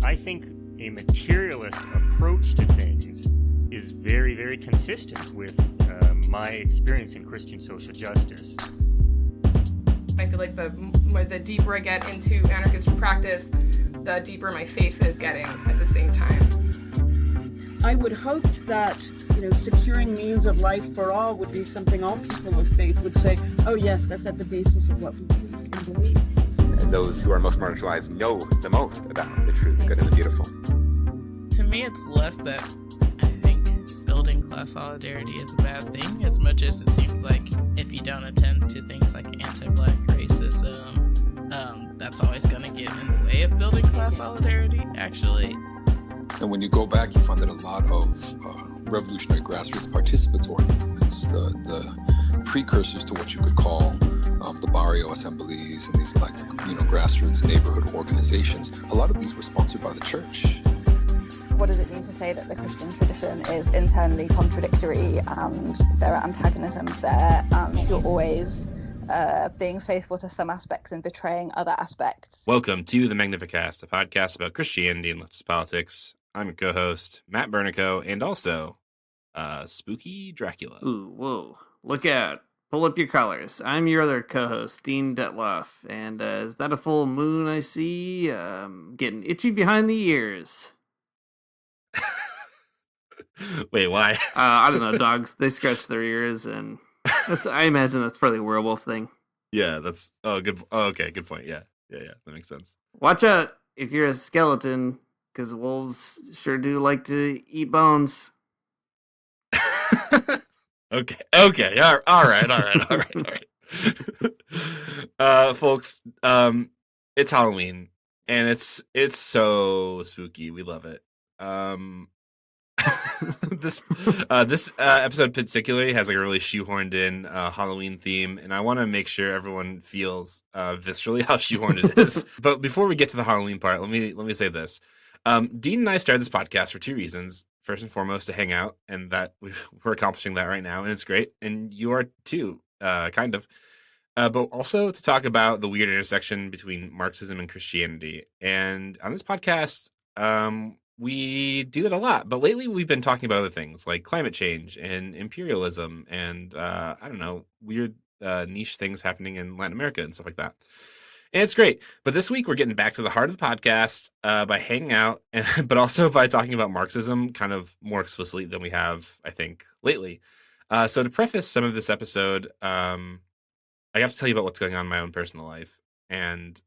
I think a materialist approach to things is very, very consistent with my experience in Christian social justice. I feel like the deeper I get into anarchist practice, the deeper my faith is getting at the same time. I would hope that, securing means of life for all would be something all people of faith would say, oh yes, that's at the basis of what we believe. Those who are most marginalized know the most about the true, the good, and the beautiful. To me, it's less that I think building class solidarity is a bad thing, as much as it seems like if you don't attend to things like anti-Black racism, that's always going to get in the way of building class solidarity, actually. And when you go back, you find that a lot of revolutionary grassroots participatory movements, the precursors to what you could call the barrio assemblies and these grassroots neighborhood organizations, a lot of these were sponsored by the church. What does it mean to say that the Christian tradition is internally contradictory and there are antagonisms there and you're always being faithful to some aspects and betraying other aspects? Welcome to the Magnificast, a podcast about Christianity and leftist politics. I'm your co-host, Matt Bernico, and also Spooky Dracula. Ooh, whoa. Look out. Pull up your colors. I'm your other co-host, Dean Detloff. And is that a full moon I see? Getting itchy behind the ears. Wait, why? I don't know. Dogs, they scratch their ears, and I imagine that's probably a werewolf thing. Yeah, that's... Oh, good. Oh, okay, good point. Yeah, that makes sense. Watch out if you're a skeleton, because wolves sure do like to eat bones. Okay. All right. Folks, it's Halloween, and it's so spooky. We love it. This episode particularly has like a really shoehorned in Halloween theme, and I want to make sure everyone feels viscerally how shoehorned it is. But before we get to the Halloween part, let me say this. Dean and I started this podcast for two reasons. First and foremost, to hang out, and that we're accomplishing that right now, and it's great. And you are too, kind of. But also to talk about the weird intersection between Marxism and Christianity. And on this podcast, we do that a lot. But lately, we've been talking about other things like climate change and imperialism, and I don't know, weird niche things happening in Latin America and stuff like that. And it's great. But this week, we're getting back to the heart of the podcast by hanging out, but also by talking about Marxism kind of more explicitly than we have, I think, lately. So to preface some of this episode, I have to tell you about what's going on in my own personal life, and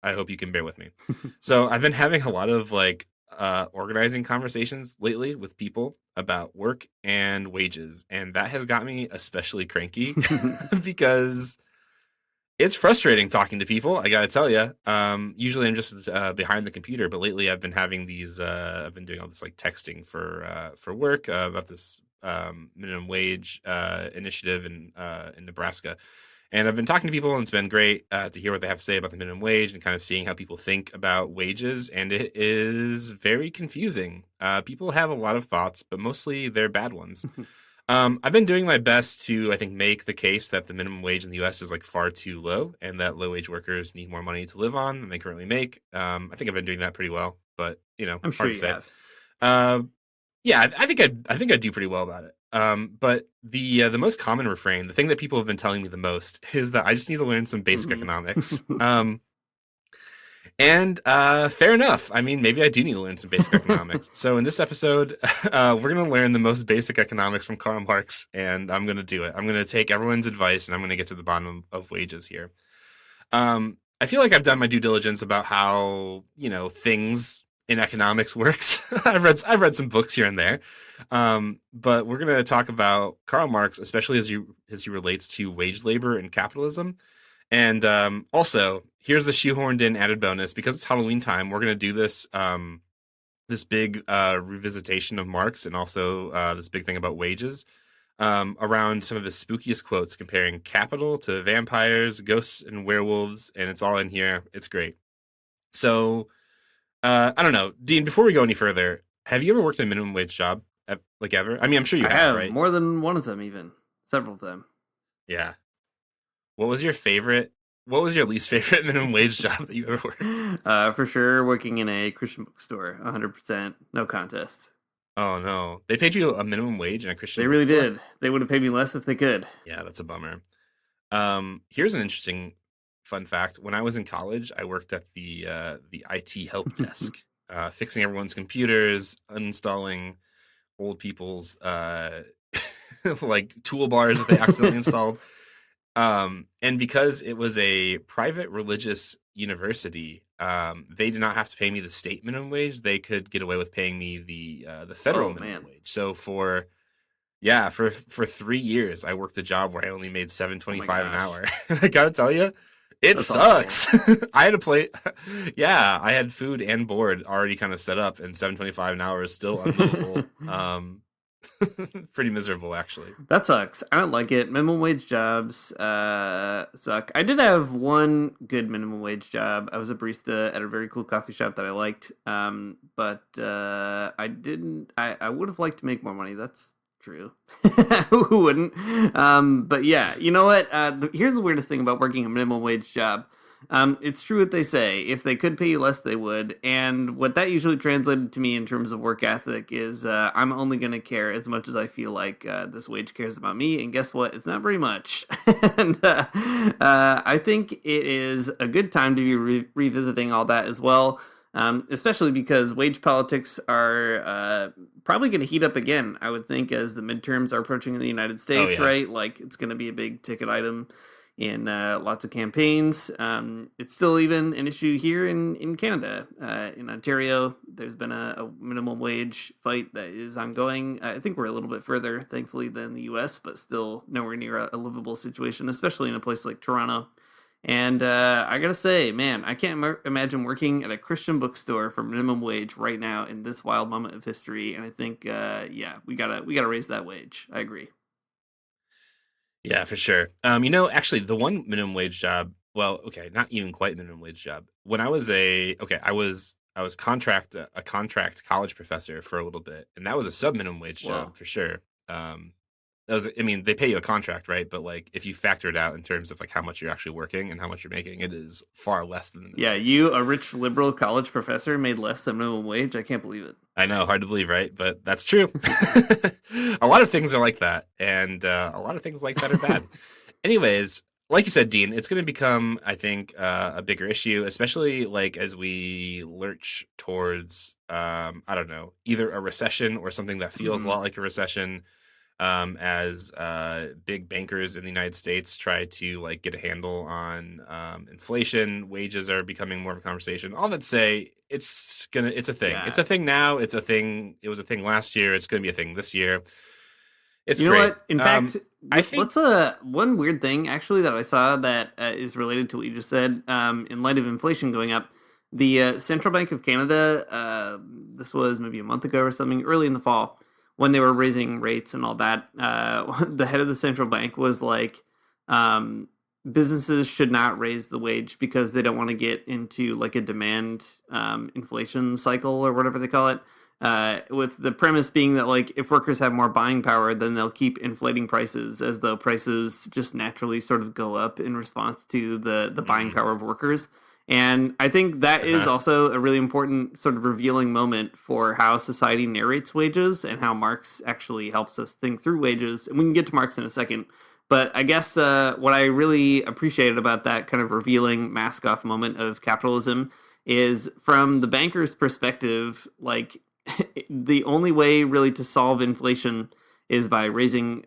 I hope you can bear with me. So I've been having a lot of organizing conversations lately with people about work and wages, and that has got me especially cranky because... It's frustrating talking to people, I gotta tell you. Usually I'm just behind the computer, but lately I've been having these. I've been doing all this texting for work about this minimum wage initiative in Nebraska, and I've been talking to people, and it's been great to hear what they have to say about the minimum wage and kind of seeing how people think about wages, and it is very confusing. People have a lot of thoughts, but mostly they're bad ones. I've been doing my best to, I think, make the case that the minimum wage in the U.S. is far too low, and that low-wage workers need more money to live on than they currently make. I think I've been doing that pretty well, but I'm sure you have. Yeah, I think I do pretty well about it. But the most common refrain, the thing that people have been telling me the most, is that I just need to learn some basic economics. And fair enough. I mean, maybe I do need to learn some basic economics. So in this episode, we're going to learn the most basic economics from Karl Marx, and I'm going to do it. I'm going to take everyone's advice, and I'm going to get to the bottom of wages here. I feel like I've done my due diligence about how, things in economics works. I've read some books here and there. But we're going to talk about Karl Marx, especially as he relates to wage labor and capitalism. And also, here's the shoehorned in added bonus. Because it's Halloween time, we're going to do this this big revisitation of Marx, and also this big thing about wages around some of his spookiest quotes comparing capital to vampires, ghosts, and werewolves. And it's all in here. It's great. So, I don't know. Dean, before we go any further, have you ever worked a minimum wage job? Ever? I mean, I'm sure you have, right? More than one of them, even. Several of them. Yeah. What was your favorite what was your least favorite minimum wage job that you ever worked? For sure, working in a Christian bookstore, 100%, no contest. Oh no, they paid you a minimum wage in a Christian They really bookstore? did. They would have paid me less if they could. Yeah, that's a bummer. Here's an interesting fun fact. When I was in college, I worked at the IT help desk, fixing everyone's computers, uninstalling old people's like toolbars that they accidentally installed. And because it was a private religious university, they did not have to pay me the state minimum wage. They could get away with paying me the federal minimum wage. So for 3 years, I worked a job where I only made $7.25 an hour. I gotta tell you, it That's sucks. I had to play. Yeah, I had food and board already kind of set up, and $7.25 an hour is still unlivable. Pretty miserable, actually. That sucks. I don't like it. Minimum wage jobs suck. I did have one good minimum wage job. I was a barista at a very cool coffee shop that I liked. But I didn't. I would have liked to make more money. That's true. Who wouldn't? But yeah, you know what? Here's the weirdest thing about working a minimum wage job. It's true what they say. If they could pay you less, they would. And what that usually translated to me in terms of work ethic is I'm only going to care as much as I feel like this wage cares about me. And guess what? It's not very much. And I think it is a good time to be revisiting all that as well. Especially because wage politics are probably going to heat up again, I would think, as the midterms are approaching in the United States, right? Like, it's going to be a big ticket item in lots of campaigns. It's still even an issue here in Canada. In Ontario, there's been a minimum wage fight that is ongoing. I think we're a little bit further, thankfully, than the US, but still nowhere near a livable situation, especially in a place like Toronto. And I gotta say, man, I can't imagine working at a Christian bookstore for minimum wage right now in this wild moment of history. And I think, we gotta raise that wage. I agree. Yeah, for sure. Actually, the one minimum wage job. Well, okay, not even quite minimum wage job. When I was I was a contract college professor for a little bit, and that was a sub minimum wage job for sure. They pay you a contract, right? But like, if you factor it out in terms of like how much you're actually working and how much you're making, it is far less than. Yeah, you, a rich liberal college professor, made less than minimum wage. I can't believe it. I know, hard to believe, right? But that's true. A lot of things are like that, and a lot of things like that are bad. Anyways, like you said, Dean, it's going to become, I think, a bigger issue, especially like as we lurch towards, I don't know, either a recession or something that feels a lot like a recession. As big bankers in the United States try to like get a handle on inflation, wages are becoming more of a conversation. All that to say, it's a thing. Yeah. It's a thing now. It's a thing. It was a thing last year. It's going to be a thing this year. It's you great. know what? In fact, I think let's one weird thing actually that I saw that is related to what you just said. In light of inflation going up, the Central Bank of Canada, this was maybe a month ago or something, early in the fall, when they were raising rates and all that, the head of the central bank was like, businesses should not raise the wage because they don't want to get into like a demand inflation cycle or whatever they call it. With the premise being that like if workers have more buying power, then they'll keep inflating prices as though prices just naturally sort of go up in response to the buying power of workers. And I think that is also a really important sort of revealing moment for how society narrates wages and how Marx actually helps us think through wages. And we can get to Marx in a second. But I guess what I really appreciated about that kind of revealing mask-off moment of capitalism is from the banker's perspective, like the only way really to solve inflation is by raising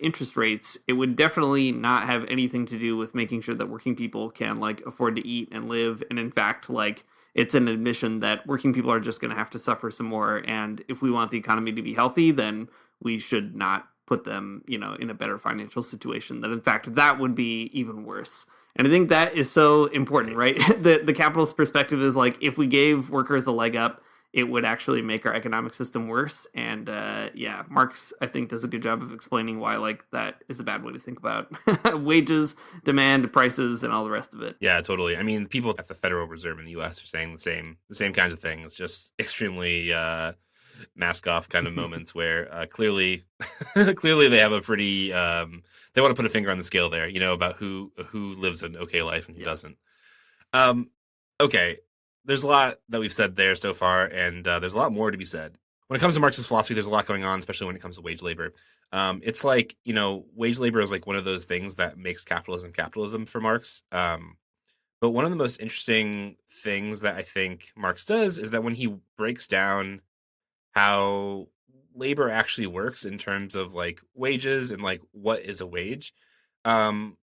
interest rates. It would definitely not have anything to do with making sure that working people can like afford to eat and live. And in fact, like it's an admission that working people are just going to have to suffer some more. And if we want the economy to be healthy, then we should not put them, in a better financial situation. That in fact, that would be even worse. And I think that is so important, right? The capitalist perspective is like, if we gave workers a leg up, it would actually make our economic system worse. And Marx, I think, does a good job of explaining why like that is a bad way to think about wages, demand, prices, and all the rest of it. Yeah, totally. I mean, people at the Federal Reserve in the U.S. are saying the same kinds of things, just extremely mask off kind of moments where clearly clearly they have a pretty they want to put a finger on the scale there, about who lives an okay life and who doesn't. Okay, there's a lot that we've said there so far, and there's a lot more to be said. When it comes to Marxist philosophy, there's a lot going on, especially when it comes to wage labor. It's like, wage labor is like one of those things that makes capitalism for Marx. But one of the most interesting things that I think Marx does is that when he breaks down how labor actually works in terms of like wages and like what is a wage,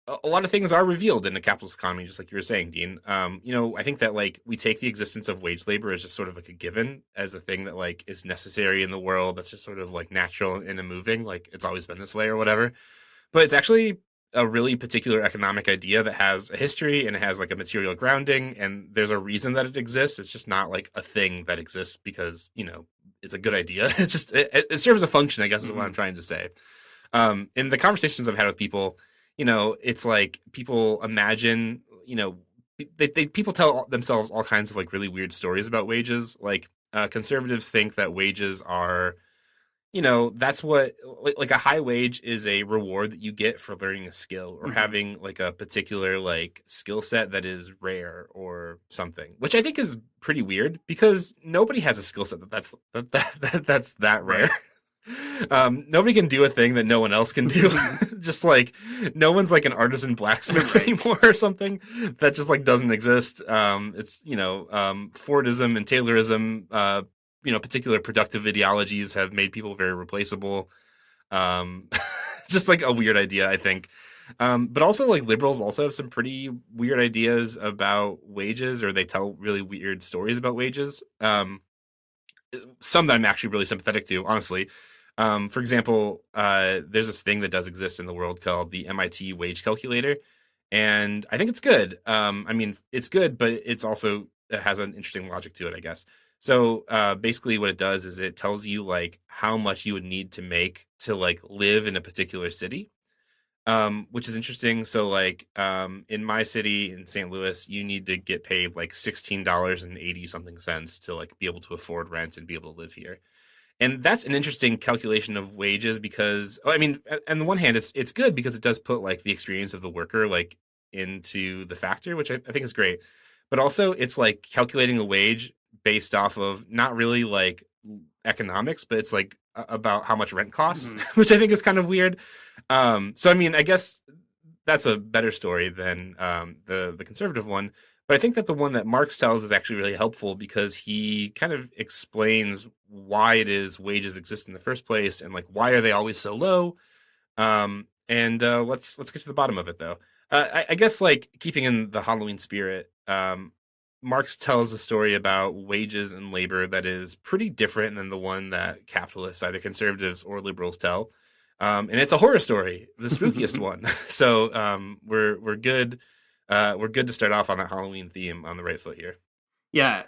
a lot of things are revealed in a capitalist economy, just like you were saying, Dean. I think that like we take the existence of wage labor as just sort of like a given, as a thing that like is necessary in the world, that's just sort of like natural and moving, like it's always been this way or whatever. But it's actually a really particular economic idea that has a history and it has like a material grounding, and there's a reason that it exists. It's just not like a thing that exists because it's a good idea. It serves a function, I guess, is what I'm trying to say. In the conversations I've had with people, it's like people imagine, people tell themselves all kinds of like really weird stories about wages. Like conservatives think that wages are, that's what like a high wage is a reward that you get for learning a skill or having like a particular like skill set that is rare or something, which I think is pretty weird because nobody has a skill set that's that rare. Nobody can do a thing that no one else can do. Just like no one's like an artisan blacksmith anymore or something. That just like doesn't exist. It's Fordism and Taylorism, particular productive ideologies have made people very replaceable. Just like a weird idea, I think. But also like liberals also have some pretty weird ideas about wages, or they tell really weird stories about wages. Some that I'm actually really sympathetic to, honestly. For example, there's this thing that does exist in the world called the MIT wage calculator. And I think it's good. It's good, but it has an interesting logic to it, I guess. So basically what it does is it tells you like how much you would need to make to like live in a particular city, which is interesting. So like in my city in St. Louis, you need to get paid like $16.80 something cents to like be able to afford rent and be able to live here. And that's an interesting calculation of wages because, on the one hand, it's good because it does put like the experience of the worker like into the factor, which I think is great. But also it's like calculating a wage based off of not really like economics, but it's like about how much rent costs, which I think is kind of weird. I guess that's a better story than the conservative one. But I think that the one that Marx tells is actually really helpful because he kind of explains why it is wages exist in the first place and like why are they always so low. Let's get to the bottom of it though. I guess like keeping in the Halloween spirit, Marx tells a story about wages and labor that is pretty different than the one that capitalists, either conservatives or liberals, tell. And it's a horror story, the spookiest one. So we're good. We're good to start off on that Halloween theme on the right foot here. Yeah.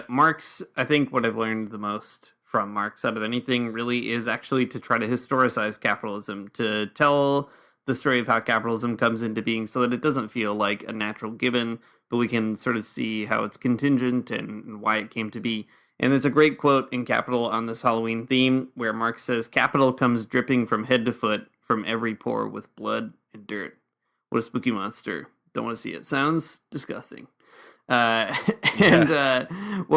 Marx, I think what I've learned the most from Marx out of anything really is actually to try to historicize capitalism, to tell the story of how capitalism comes into being so that it doesn't feel like a natural given, but we can sort of see how it's contingent and why it came to be. And there's a great quote in Capital on this Halloween theme where Marx says, "Capital comes dripping from head to foot from every pore with blood and dirt." What a spooky monster. Don't want to see it. Sounds disgusting. What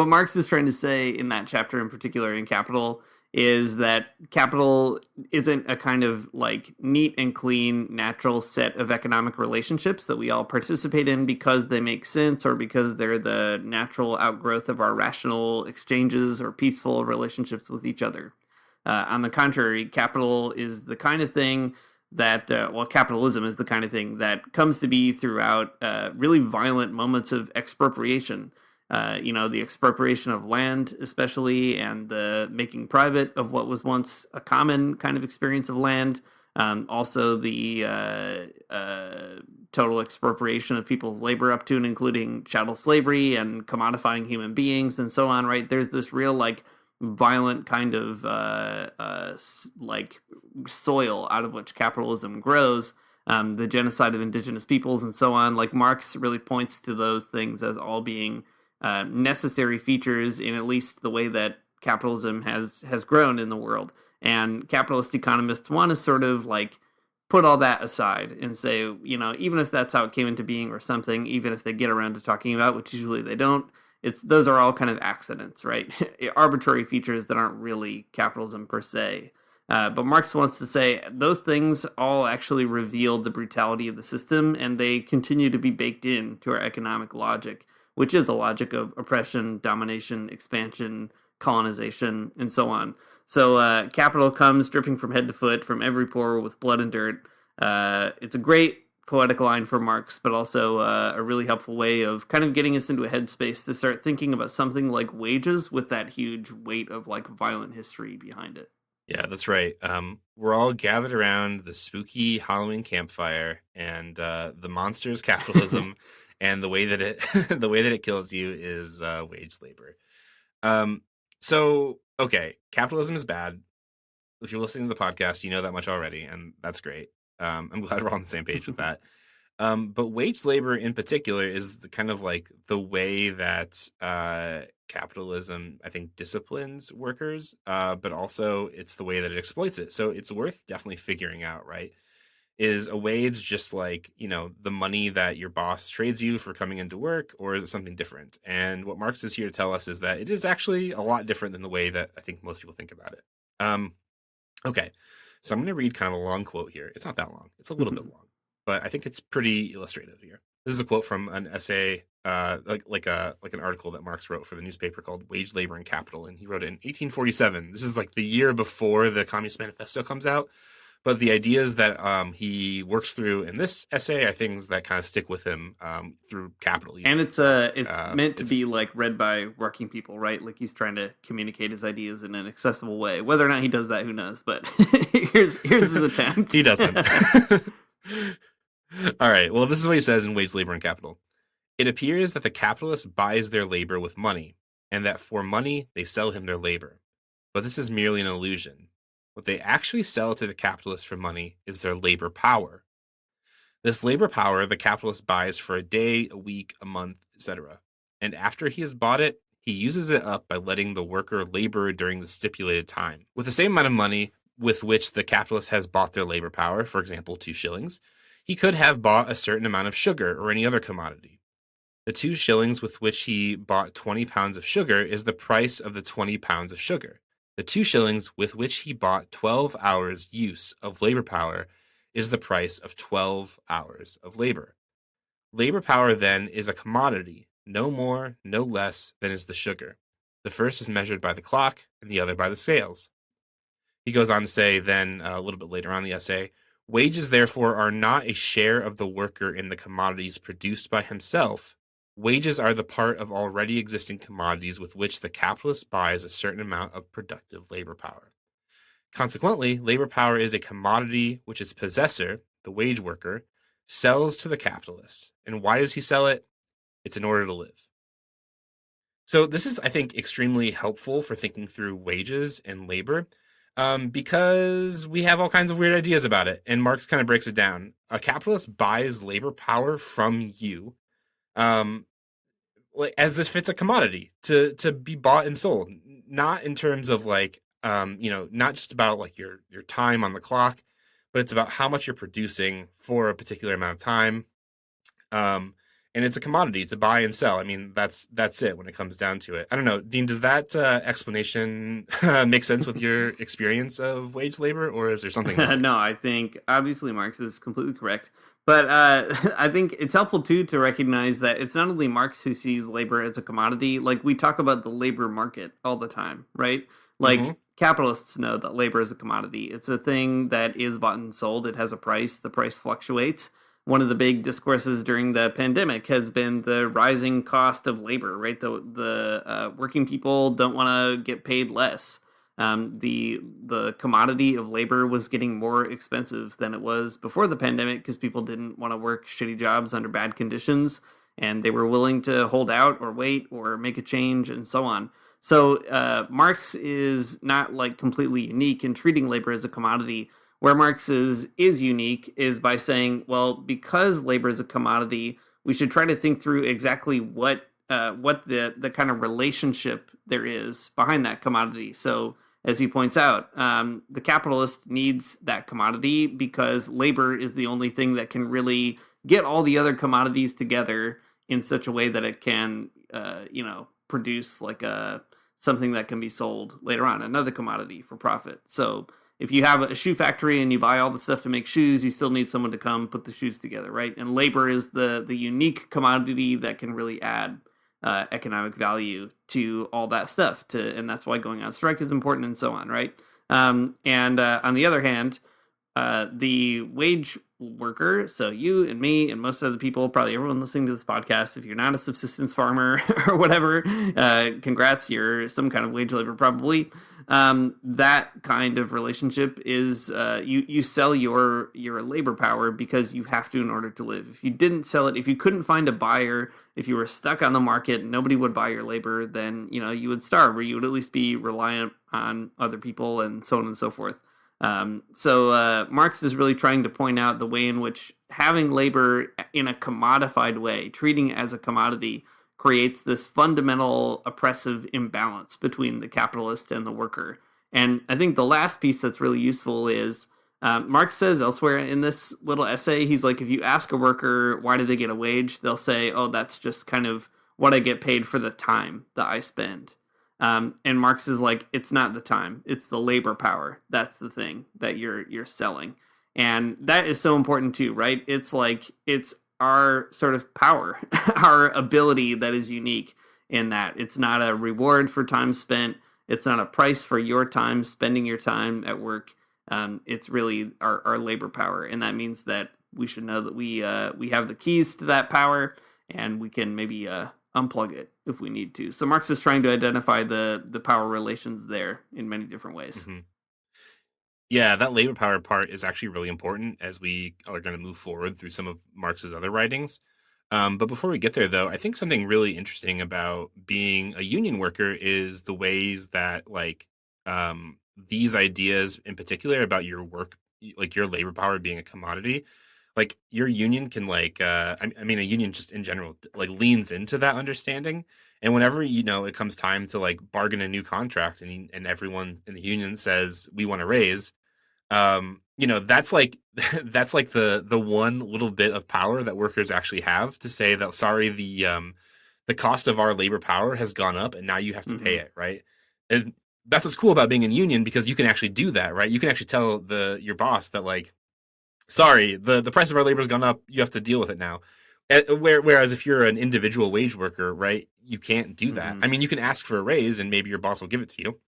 Marx is trying to say in that chapter in particular in Capital is that capital isn't a kind of like neat and clean natural set of economic relationships that we all participate in because they make sense or because they're the natural outgrowth of our rational exchanges or peaceful relationships with each other. On the contrary, capital is the kind of thing that, capitalism is the kind of thing that comes to be throughout really violent moments of expropriation. The expropriation of land, especially, and the making private of what was once a common kind of experience of land. Also, the total expropriation of people's labor up to and including chattel slavery and commodifying human beings and so on, right? There's this real, like, violent kind of, soil out of which capitalism grows. The genocide of indigenous peoples and so on. Like, Marx really points to those things as all being necessary features in at least the way that capitalism has grown in the world. And capitalist economists want to sort of like put all that aside and say, you know, even if that's how it came into being or something, even if they get around to talking about, which usually they don't, those are all kind of accidents, right? Arbitrary features that aren't really capitalism per se. But Marx wants to say those things all actually reveal the brutality of the system, and they continue to be baked in to our economic logic, which is a logic of oppression, domination, expansion, colonization, and so on. So capital comes dripping from head to foot, from every pore with blood and dirt. It's a great poetic line for Marx, but also a really helpful way of kind of getting us into a headspace to start thinking about something like wages with that huge weight of like violent history behind it. Yeah, that's right. We're all gathered around the spooky Halloween campfire, and the monster's capitalism, and the way that it kills you is wage labor. So okay, capitalism is bad. If you're listening to the podcast, you know that much already, and that's great. I'm glad we're all on the same page with that. But wage labor in particular is the kind of like the way that capitalism, I think, disciplines workers, but also it's the way that it exploits it. So it's worth definitely figuring out, right? Is a wage just like, you know, the money that your boss trades you for coming into work, or is it something different? And what Marx is here to tell us is that it is actually a lot different than the way that I think most people think about it. Okay, so I'm going to read kind of a long quote here. It's not that long. It's a little bit long, but I think it's pretty illustrative here. This is a quote from an essay, like an article that Marx wrote for the newspaper called "Wage, Labor, and Capital," and he wrote it in 1847. This is like the year before the Communist Manifesto comes out. But the ideas that he works through in this essay are things that kind of stick with him through capital. And it's meant to be like read by working people, right? Like he's trying to communicate his ideas in an accessible way. Whether or not he does that, who knows? But here's his attempt. He doesn't. All right. Well, this is what he says in Wage, Labor, and Capital. It appears that the capitalist buys their labor with money, and that for money they sell him their labor. But this is merely an illusion. What they actually sell to the capitalist for money is their labor power. This labor power the capitalist buys for a day, a week, a month, etc. And after he has bought it, he uses it up by letting the worker labor during the stipulated time. With the same amount of money with which the capitalist has bought their labor power, for example, 2 shillings, he could have bought a certain amount of sugar or any other commodity. The 2 shillings with which he bought 20 pounds of sugar is the price of the 20 pounds of sugar. The 2 shillings with which he bought 12 hours use of labor power is the price of 12 hours of labor. Labor power then is a commodity, no more, no less than is the sugar. The first is measured by the clock and the other by the scales. He goes on to say then, a little bit later on in the essay, wages therefore are not a share of the worker in the commodities produced by himself. Wages are the part of already existing commodities with which the capitalist buys a certain amount of productive labor power. Consequently, labor power is a commodity which its possessor, the wage worker, sells to the capitalist. And why does he sell it? It's in order to live. So this is, I think, extremely helpful for thinking through wages and labor, because we have all kinds of weird ideas about it. And Marx kind of breaks it down. A capitalist buys labor power from you, like as if it's a commodity to be bought and sold, not in terms of like not just about like your time on the clock, but it's about how much you're producing for a particular amount of time, and it's a commodity to buy and sell. I mean, that's it when it comes down to it. I don't know, Dean, does that explanation make sense with your experience of wage labor, or is there something missing? No, I think obviously Marx is completely correct. But I think it's helpful, too, to recognize that it's not only Marx who sees labor as a commodity. Like, we talk about the labor market all the time, right? Like, capitalists know that labor is a commodity. It's a thing that is bought and sold. It has a price. The price fluctuates. One of the big discourses during the pandemic has been the rising cost of labor, right? The working people don't want to get paid less. The commodity of labor was getting more expensive than it was before the pandemic because people didn't want to work shitty jobs under bad conditions, and they were willing to hold out or wait or make a change and so on. So Marx is not like completely unique in treating labor as a commodity. Where Marx is unique is by saying, well, because labor is a commodity, we should try to think through exactly what what the kind of relationship there is behind that commodity. So as he points out, the capitalist needs that commodity because labor is the only thing that can really get all the other commodities together in such a way that it can, produce like something that can be sold later on, another commodity for profit. So if you have a shoe factory and you buy all the stuff to make shoes, you still need someone to come put the shoes together, right? And labor is the unique commodity that can really add economic value to all that stuff. And that's why going on strike is important and so on, right? And on the other hand, the wage worker, so you and me and most other people, probably everyone listening to this podcast, if you're not a subsistence farmer or whatever, congrats, you're some kind of wage labor probably. That kind of relationship is you sell your labor power because you have to in order to live. If you didn't sell it, if you couldn't find a buyer, if you were stuck on the market, nobody would buy your labor, then you would starve, or you would at least be reliant on other people and so on and so forth. So Marx is really trying to point out the way in which having labor in a commodified way, treating it as a commodity, creates this fundamental oppressive imbalance between the capitalist and the worker. And I think the last piece that's really useful is Marx says elsewhere in this little essay, he's like, if you ask a worker, why do they get a wage? They'll say, oh, that's just kind of what I get paid for the time that I spend. And Marx is like, it's not the time, it's the labor power. That's the thing that you're selling. And that is so important too, right? It's like, it's our sort of power, our ability that is unique in that. It's not a reward for time spent. It's not a price for your time, spending your time at work. It's really our labor power. And that means that we should know that we have the keys to that power, and we can maybe unplug it if we need to. So Marx is trying to identify the power relations there in many different ways. Mm-hmm. Yeah, that labor power part is actually really important as we are going to move forward through some of Marx's other writings. But before we get there, though, I think something really interesting about being a union worker is the ways that, these ideas in particular about your work, like your labor power being a commodity, like your union can a union just in general, leans into that understanding. And whenever, it comes time to bargain a new contract and everyone in the union says, we want to raise, that's that's the one little bit of power that workers actually have to say that, sorry, the cost of our labor power has gone up and now you have to pay it, right? And that's what's cool about being in union, because you can actually do that, right? You can actually tell your boss that sorry, the price of our labor has gone up, you have to deal with it now. Whereas if you're an individual wage worker, right, you can't do that. I mean, you can ask for a raise and maybe your boss will give it to you,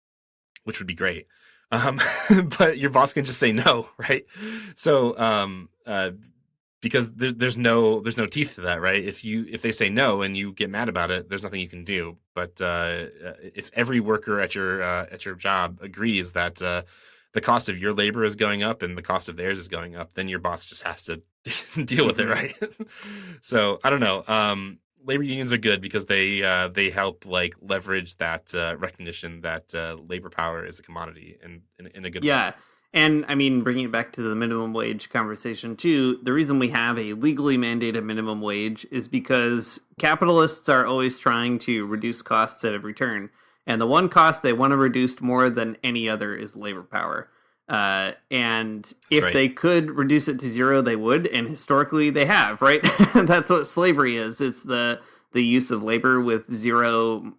which would be great. But your boss can just say no, right? So, because there's no teeth to that, right? If they say no and you get mad about it, there's nothing you can do. But if every worker at your job agrees that the cost of your labor is going up and the cost of theirs is going up, then your boss just has to deal with it, right? So I don't know. Labor unions are good because they help leverage that recognition that labor power is a commodity in a good way. Yeah. And I mean, bringing it back to the minimum wage conversation too, the reason we have a legally mandated minimum wage is because capitalists are always trying to reduce costs at every turn. And the one cost they want to reduce more than any other is labor power. And if they could reduce it to zero, they would. And historically they have, right? That's what slavery is. It's the use of labor with zero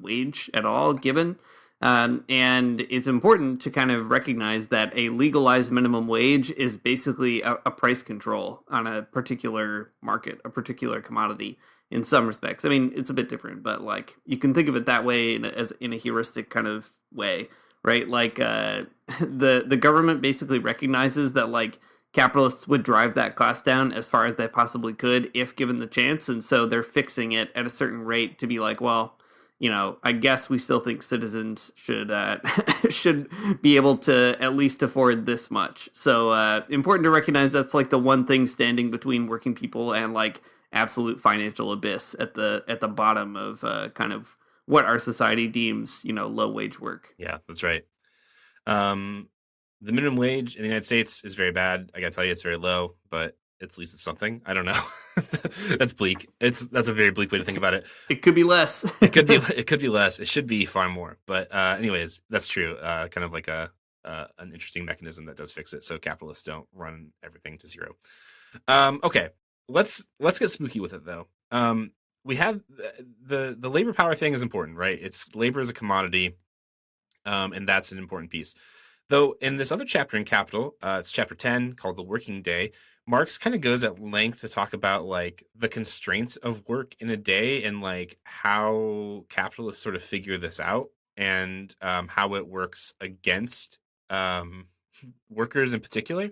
wage at all given. And it's important to kind of recognize that a legalized minimum wage is basically a price control on a particular market, a particular commodity in some respects. I mean, it's a bit different, but you can think of it that way as in a heuristic kind of way, right? The government basically recognizes that capitalists would drive that cost down as far as they possibly could if given the chance. And so they're fixing it at a certain rate to be well, I guess we still think citizens should be able to at least afford this much. So important to recognize that's the one thing standing between working people and absolute financial abyss at the bottom of kind of what our society deems low wage work. Yeah, that's right. The minimum wage in the United States is very bad. I gotta tell you, it's very low, but at least it's something. I don't know. That's bleak. That's a very bleak way to think about it. It could be less. It could be less. It should be far more. But anyways, that's true. Kind of like an interesting mechanism that does fix it, so capitalists don't run everything to zero. Okay, let's get spooky with it though. We have the labor power thing is important, right? It's labor as a commodity, and that's an important piece. Though in this other chapter in Capital, it's chapter 10 called The Working Day, Marx kind of goes at length to talk about like the constraints of work in a day and like how capitalists sort of figure this out and how it works against workers in particular.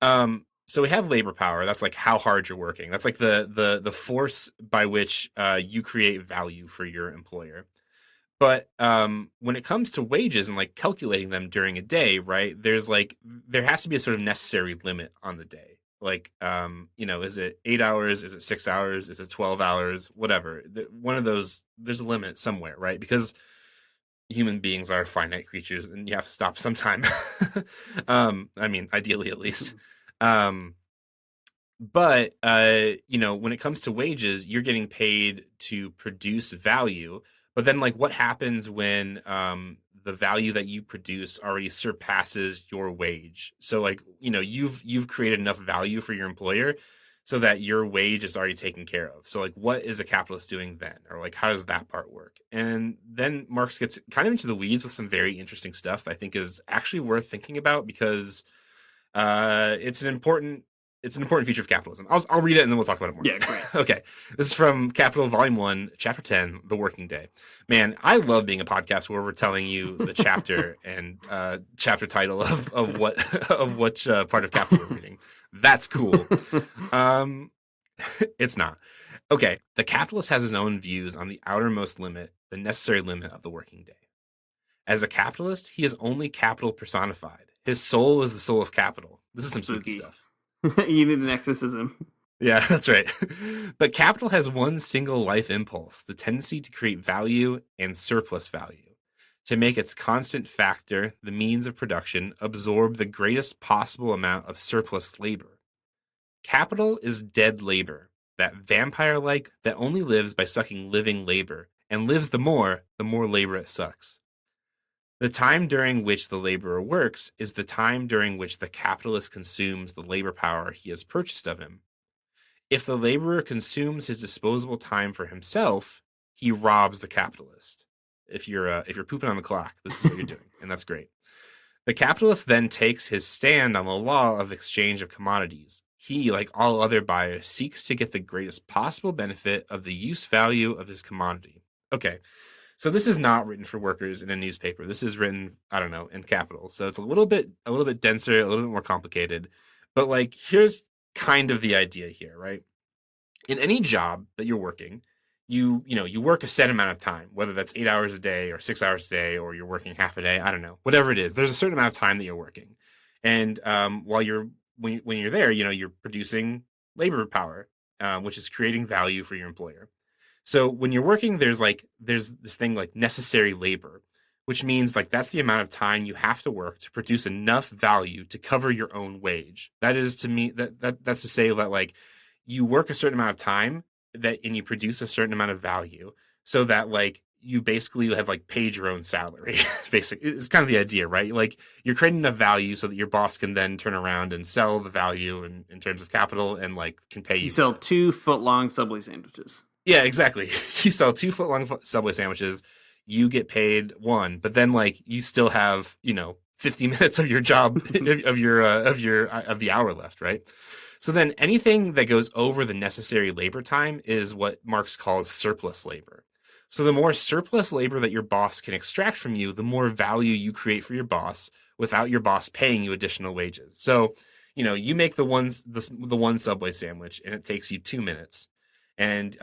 So we have labor power. That's like how hard you're working. That's like the force by which you create value for your employer. But when it comes to wages and like calculating them during a day, right? There has to be a sort of necessary limit on the day. Like, is it 8 hours? Is it 6 hours? Is it 12 hours? Whatever. One of those, there's a limit somewhere, right? Because human beings are finite creatures and you have to stop sometime. I mean, ideally at least. But when it comes to wages, you're getting paid to produce value. But then, like, what happens when the value that you produce already surpasses your wage? So, like, you've created enough value for your employer so that your wage is already taken care of. So, like, what is a capitalist doing then? Or, like, how does that part work? And then Marx gets kind of into the weeds with some very interesting stuff that I think is actually worth thinking about because it's an important feature of capitalism. I'll read it and then we'll talk about it more. Yeah, great. Okay. This is from Capital Volume 1, Chapter 10, The Working Day. Man, I love being a podcast where we're telling you the chapter and chapter title of which part of Capital we're reading. That's cool. It's not. Okay. The capitalist has his own views on the outermost limit, the necessary limit of the working day. As a capitalist, he is only capital personified. His soul is the soul of capital. This is some spooky stuff. You need an exorcism. Yeah, that's right. But capital has one single life impulse, the tendency to create value and surplus value, to make its constant factor, the means of production, absorb the greatest possible amount of surplus labor. Capital is dead labor, that vampire-like that only lives by sucking living labor, and lives the more labor it sucks. The time during which the laborer works is the time during which the capitalist consumes the labor power he has purchased of him. If the laborer consumes his disposable time for himself, he robs the capitalist. If you're pooping on the clock, this is what you're doing, and that's great. The capitalist then takes his stand on the law of exchange of commodities. He, like all other buyers, seeks to get the greatest possible benefit of the use value of his commodity. Okay. So this is not written for workers in a newspaper. This is written, I don't know, in capital. So it's a little bit denser, a little bit more complicated. But like, here's kind of the idea here, right? In any job that you're working, you work a set amount of time, whether that's 8 hours a day or 6 hours a day, or you're working half a day. I don't know, whatever it is. There's a certain amount of time that you're working, and when you're there, you're producing labor power, which is creating value for your employer. So when you're working, there's this thing like necessary labor, which means like that's the amount of time you have to work to produce enough value to cover your own wage. That is to me that's to say that like you work a certain amount of time and you produce a certain amount of value so that like you basically have like paid your own salary. Basically, it's kind of the idea, right? Like you're creating enough value so that your boss can then turn around and sell the value in terms of capital and like can pay you. You sell 2-foot-long Subway sandwiches. Yeah, exactly. You sell 2-foot-long Subway sandwiches, you get paid one, but then like you still have 50 minutes of your job of the hour left, right? So then anything that goes over the necessary labor time is what Marx calls surplus labor. So the more surplus labor that your boss can extract from you, the more value you create for your boss without your boss paying you additional wages. So you make the one Subway sandwich and it takes you 2 minutes. And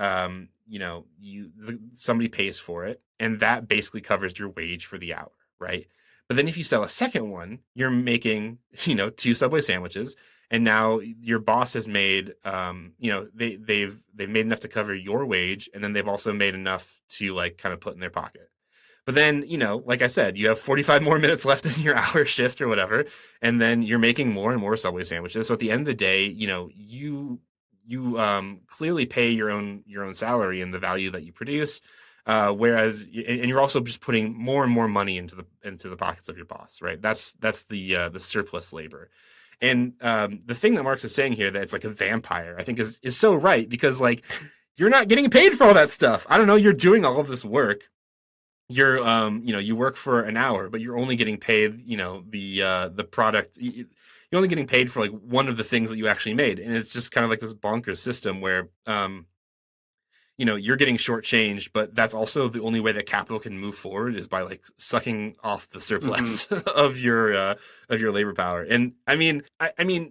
somebody pays for it, and that basically covers your wage for the hour, right? But then if you sell a second one, you're making 2 Subway sandwiches, and now your boss has made they've made enough to cover your wage, and then they've also made enough to like kind of put in their pocket. But then, like I said, you have 45 more minutes left in your hour shift or whatever, and then you're making more and more Subway sandwiches. So at the end of the day, you clearly pay your own salary and the value that you produce. Whereas, and you're also just putting more and more money into the pockets of your boss, right? That's the surplus labor. And the thing that Marx is saying here, that it's like a vampire, I think is so right, because like you're not getting paid for all that stuff. I don't know, you're doing all of this work. You're you work for an hour, but you're only getting paid, the product. You're only getting paid for like one of the things that you actually made, and it's just kind of like this bonkers system where you're getting shortchanged, but that's also the only way that capital can move forward is by like sucking off the surplus of your labor power. And I mean,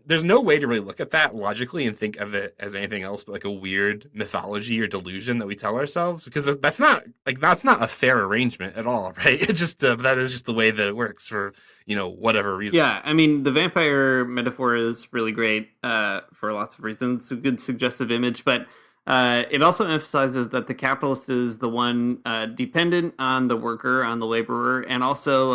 there's no way to really look at that logically and think of it as anything else but like a weird mythology or delusion that we tell ourselves, because that's not a fair arrangement at all, right? It just that is just the way that it works for whatever reason. Yeah, I mean, the vampire metaphor is really great for lots of reasons. It's a good suggestive image, but it also emphasizes that the capitalist is the one dependent on the worker, on the laborer, and also,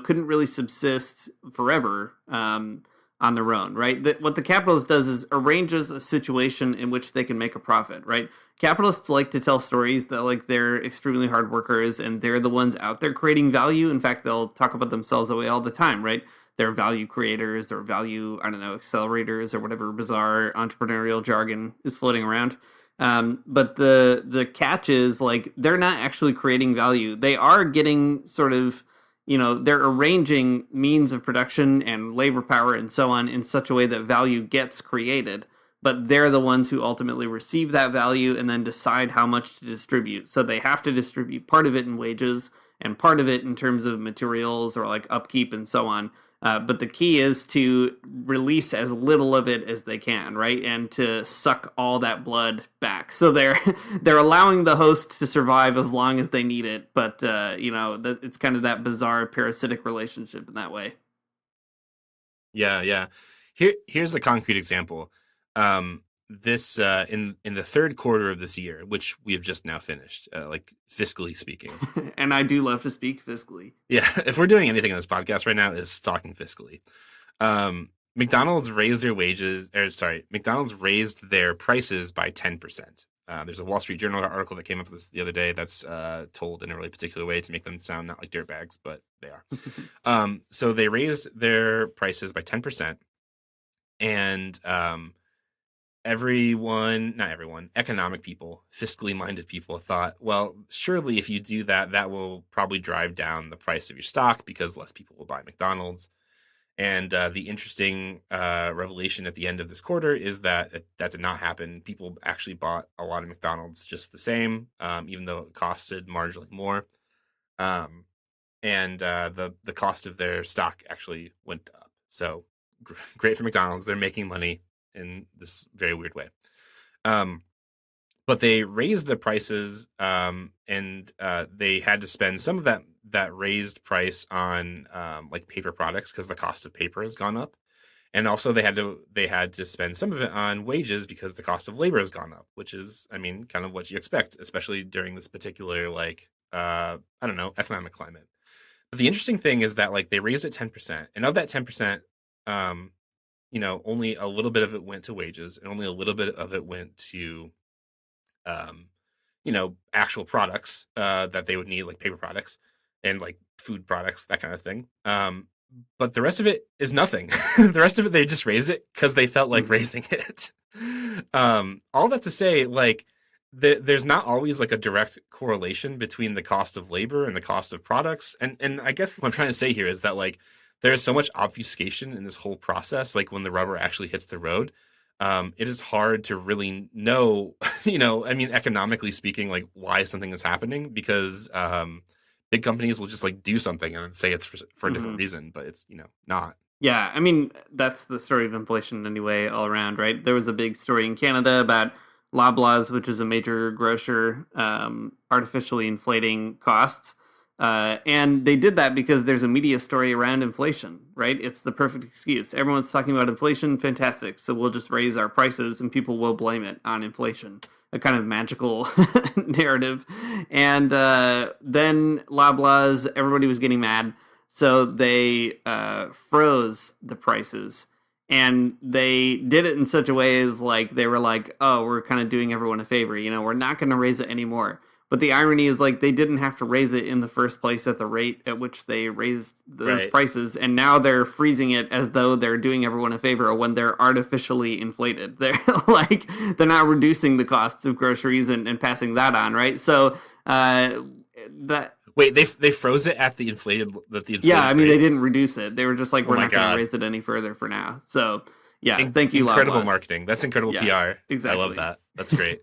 couldn't really subsist forever on their own, right? What the capitalist does is arranges a situation in which they can make a profit, right? Capitalists like to tell stories that like they're extremely hard workers and they're the ones out there creating value. In fact, they'll talk about themselves that way all the time, right? They're value creators, they're value, accelerators, or whatever bizarre entrepreneurial jargon is floating around. But the catch is like they're not actually creating value. They are getting sort of, they're arranging means of production and labor power and so on in such a way that value gets created. But they're the ones who ultimately receive that value and then decide how much to distribute. So they have to distribute part of it in wages and part of it in terms of materials or like upkeep and so on. But the key is to release as little of it as they can, right? And to suck all that blood back. So they're allowing the host to survive as long as they need it. But, it's kind of that bizarre parasitic relationship in that way. Yeah. Here's a concrete example. This in the third quarter of this year, which we have just now finished, like fiscally speaking. And I do love to speak fiscally. Yeah, if we're doing anything in this podcast right now, is talking fiscally. McDonald's raised their prices by 10%. There's a Wall Street Journal article that came up with this the other day that's told in a really particular way to make them sound not like dirtbags, but they are. So they raised their prices by 10%, and not everyone, economic people, fiscally minded people thought, well, surely if you do that, that will probably drive down the price of your stock because less people will buy McDonald's. And the interesting revelation at the end of this quarter is that that did not happen. People actually bought a lot of McDonald's just the same, even though it costed marginally more. And the cost of their stock actually went up. So great for McDonald's. They're making money in this very weird way. But they raised the prices, and they had to spend some of that raised price on like paper products because the cost of paper has gone up. And also they had to spend some of it on wages because the cost of labor has gone up, which is, kind of what you expect, especially during this particular economic climate. But the interesting thing is that like they raised it 10%, and of that 10%, only a little bit of it went to wages, and only a little bit of it went to, actual products that they would need, like paper products and like food products, that kind of thing. But the rest of it is nothing. The rest of it, they just raised it because they felt like raising it. All that to say, like, there's not always like a direct correlation between the cost of labor and the cost of products. And I guess what I'm trying to say here is that like, there's so much obfuscation in this whole process. Like when the rubber actually hits the road, it is hard to really know, economically speaking, like why something is happening, because big companies will just like do something and say it's for a different reason, but it's, not. Yeah, that's the story of inflation anyway, all around, right? There was a big story in Canada about Loblaws, which is a major grocer, artificially inflating costs. And they did that because there's a media story around inflation, right? It's the perfect excuse. Everyone's talking about inflation, fantastic. So we'll just raise our prices and people will blame it on inflation. a kind of magical narrative. And then Loblaws, everybody was getting mad, so they froze the prices. And they did it in such a way as like they were like, oh, we're kind of doing everyone a favor, you know, we're not going to raise it anymore. But the irony is like they didn't have to raise it in the first place at the rate at which they raised those prices, and now they're freezing it as though they're doing everyone a favor when they're artificially inflated. They're like they're not reducing the costs of groceries and passing that on, right? So that. Wait, they froze it at the inflated yeah, I mean rate? They didn't reduce it. They were just like, we're not going to raise it any further for now. So yeah, thank you, incredible Loblaws. marketing. That's incredible PR. Exactly. I love that. That's great.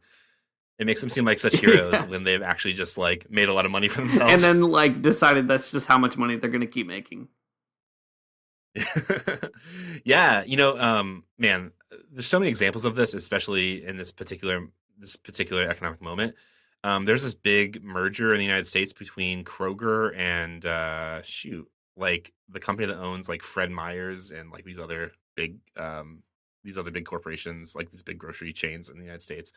It makes them seem like such heroes when they've actually just like made a lot of money for themselves, and then like decided that's just how much money they're going to keep making. Yeah, you know, man, there's so many examples of this, especially in this particular economic moment. There's this big merger in the United States between Kroger and like the company that owns like Fred Meyer's and like these other big corporations, like these big grocery chains in the United States.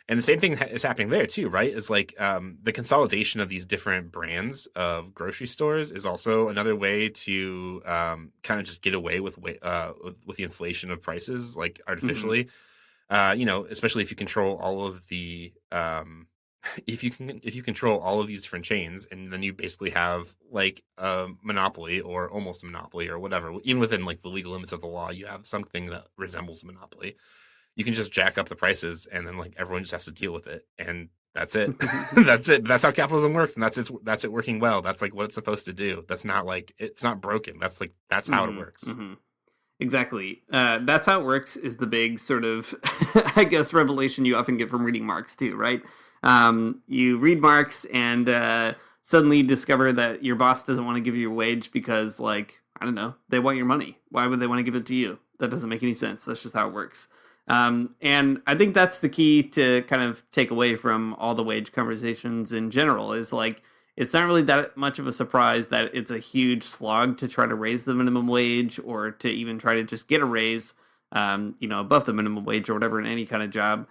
And the same thing is happening there too, right? It's like the consolidation of these different brands of grocery stores is also another way to kind of just get away with the inflation of prices, like artificially. You know, especially if you control all of the if you control all of these different chains, and then you basically have like a monopoly or almost a monopoly or whatever, even within like the legal limits of the law, you have something that resembles a monopoly. You can just jack up the prices, and then like everyone just has to deal with it, and that's it. That's it. That's how capitalism works, and that's it working well. That's like what it's supposed to do. That's not like it's not broken. That's how it works. Exactly. That's how it works is the big sort of, I guess, revelation you often get from reading Marx too, right? You read Marx and suddenly you discover that your boss doesn't want to give you a wage because, like, I don't know, they want your money. Why would they want to give it to you? That doesn't make any sense. That's just how it works. And I think that's the key to kind of take away from all the wage conversations in general is like, it's not really that much of a surprise that it's a huge slog to try to raise the minimum wage or to even try to just get a raise, you know, above the minimum wage or whatever in any kind of job.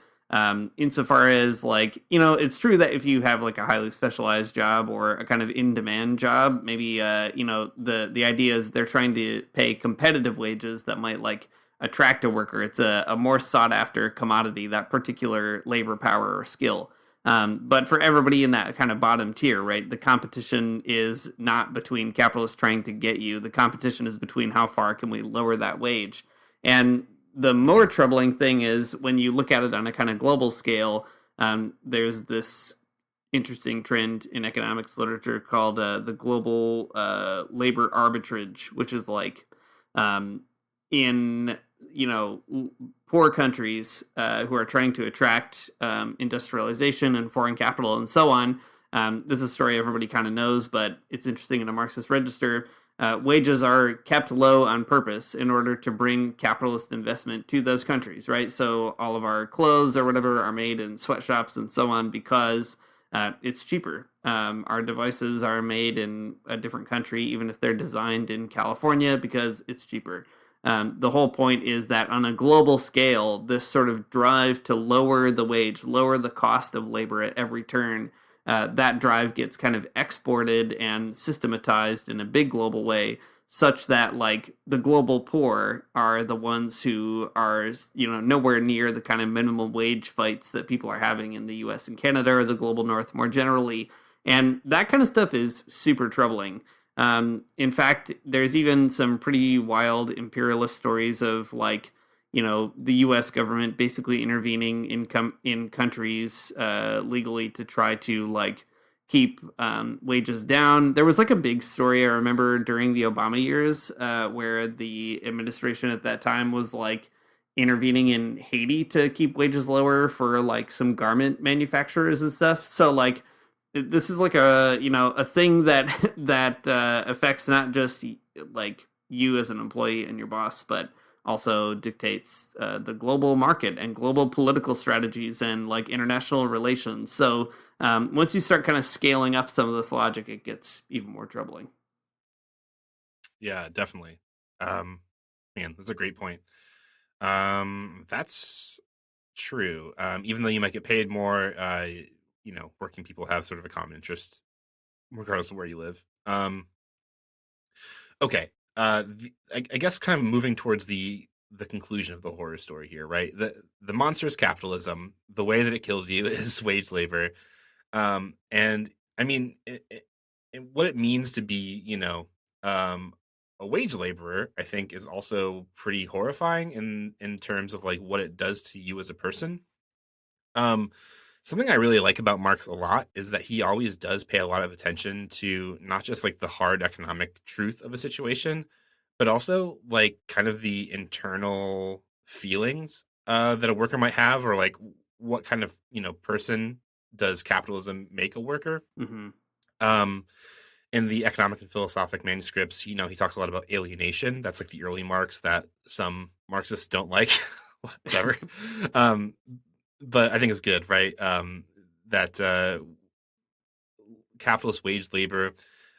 Insofar as like, you know, it's true that if you have like a highly specialized job or a kind of in-demand job, maybe, you know, the idea is they're trying to pay competitive wages that might like attract a worker. It's a more sought after commodity, that particular labor power or skill. But for everybody in that kind of bottom tier, right, the competition is not between capitalists trying to get you. The competition is between how far can we lower that wage. And the more troubling thing is when you look at it on a kind of global scale, there's this interesting trend in economics literature called the global labor arbitrage, which is like in, you know, poor countries who are trying to attract industrialization and foreign capital and so on. This is a story everybody kind of knows, but it's interesting in a Marxist register. Wages are kept low on purpose in order to bring capitalist investment to those countries, right? So all of our clothes or whatever are made in sweatshops and so on because it's cheaper. Our devices are made in a different country, even if they're designed in California, because it's cheaper. The whole point is that on a global scale, this sort of drive to lower the wage, lower the cost of labor at every turn, that drive gets kind of exported and systematized in a big global way, such that like the global poor are the ones who are, you know, nowhere near the kind of minimum wage fights that people are having in the US and Canada or the global north more generally. And that kind of stuff is super troubling. In fact, there's even some pretty wild imperialist stories of like, you know, the U.S. government basically intervening in countries legally to try to like keep wages down. There was like a big story I remember during the Obama years where the administration at that time was like intervening in Haiti to keep wages lower for like some garment manufacturers and stuff. So like, this is like a, you know, a thing that affects not just like you as an employee and your boss, but also dictates the global market and global political strategies and like international relations. So once you start kind of scaling up some of this logic, it gets even more troubling. Yeah, definitely. Man, that's a great point. That's true. Even though you might get paid more, working people have sort of a common interest, regardless of where you live. Okay. I guess kind of moving towards the conclusion of the horror story here, right? The monster is capitalism. The way that it kills you is wage labor. And I mean, what it means to be, a wage laborer, I think, is also pretty horrifying in terms of like what it does to you as a person. Um, Something I really like about Marx a lot is that he always does pay a lot of attention to not just like the hard economic truth of a situation, but also like kind of the internal feelings that a worker might have, or like what kind of person does capitalism make a worker. Mm-hmm. Um, in the economic and philosophic manuscripts, he talks a lot about alienation. That's like the early Marx that some Marxists don't like. Whatever. um, but I think it's good, right? That capitalist wage labor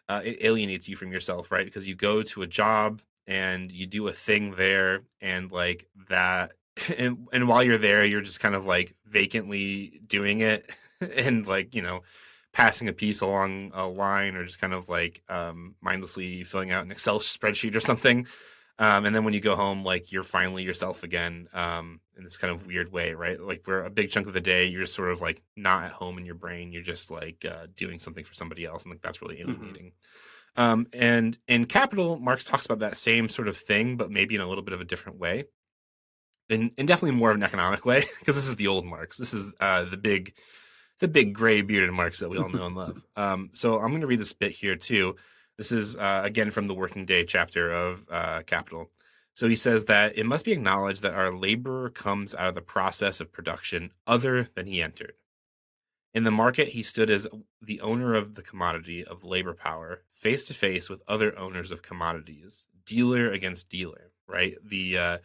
it alienates you from yourself, right? Because you go to a job and you do a thing there, and like that, and while you're there, you're just kind of like vacantly doing it, and like passing a piece along a line, or just kind of like mindlessly filling out an Excel spreadsheet or something. And then when you go home, like you're finally yourself again, in this kind of weird way, right? Like where a big chunk of the day, you're just sort of like not at home in your brain. You're just like doing something for somebody else. And like, that's really alienating. And in Capital, Marx talks about that same sort of thing, but maybe in a little bit of a different way. And definitely more of an economic way, because this is the old Marx. This is the big gray bearded Marx that we all know and love. So I'm going to read this bit here too. This is, again, from the Working Day chapter of Capital. So he says that it must be acknowledged that our labor comes out of the process of production other than he entered. In the market, he stood as the owner of the commodity of labor power, face to face with other owners of commodities, dealer against dealer, right? The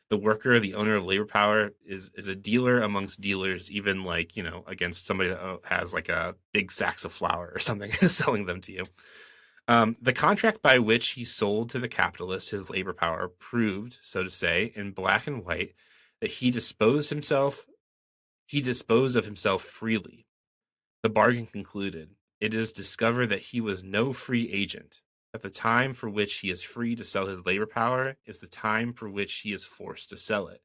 worker, the owner of labor power, is a dealer amongst dealers, even like, against somebody that has like a big sacks of flour or something selling them to you. The contract by which he sold to the capitalist his labor power proved, so to say, in black and white, that he disposed of himself freely. The bargain concluded, it is discovered that he was no free agent, that the time for which he is free to sell his labor power is the time for which he is forced to sell it.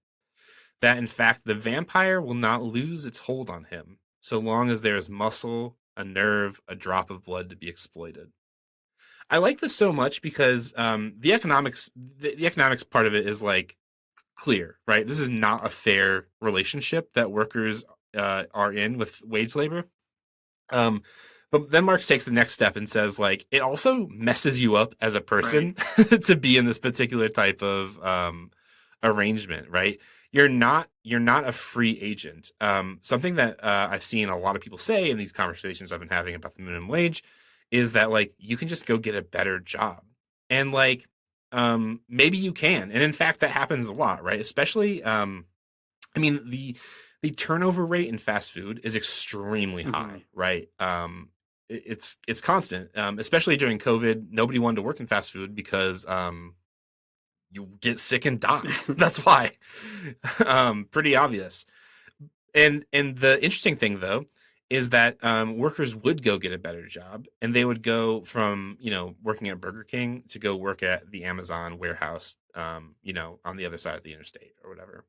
That, in fact, the vampire will not lose its hold on him, so long as there is muscle, a nerve, a drop of blood to be exploited. I like this so much because the economics part of it is like clear, right? This is not a fair relationship that workers are in with wage labor. But then Marx takes the next step and says, like, it also messes you up as a person, right? To be in this particular type of arrangement, right? You're not a free agent. Something that I've seen a lot of people say in these conversations I've been having about the minimum wage is that like you can just go get a better job, and like maybe you can, and in fact that happens a lot, right? Especially I mean the turnover rate in fast food is extremely high, right? It's constant, especially during COVID. Nobody wanted to work in fast food because you get sick and die. That's why. Pretty obvious. And the interesting thing though is that workers would go get a better job, and they would go from working at Burger King to go work at the Amazon warehouse, on the other side of the interstate or whatever.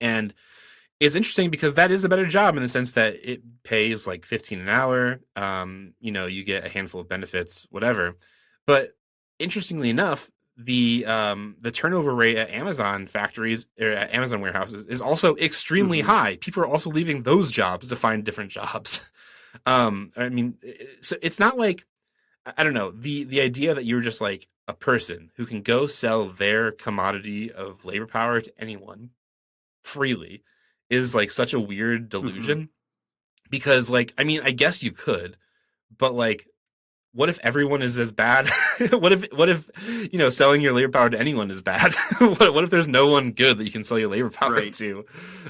And it's interesting because that is a better job in the sense that it pays like $15 an hour. You get a handful of benefits, whatever. But interestingly enough, the turnover rate at Amazon factories or at Amazon warehouses is also extremely high. People are also leaving those jobs to find different jobs. I mean, so it's not like, I don't know, the idea that you're just like a person who can go sell their commodity of labor power to anyone freely is like such a weird delusion. Because like, I mean, I guess you could, but like, what if everyone is as bad? what if selling your labor power to anyone is bad? what if there's no one good that you can sell your labor power to?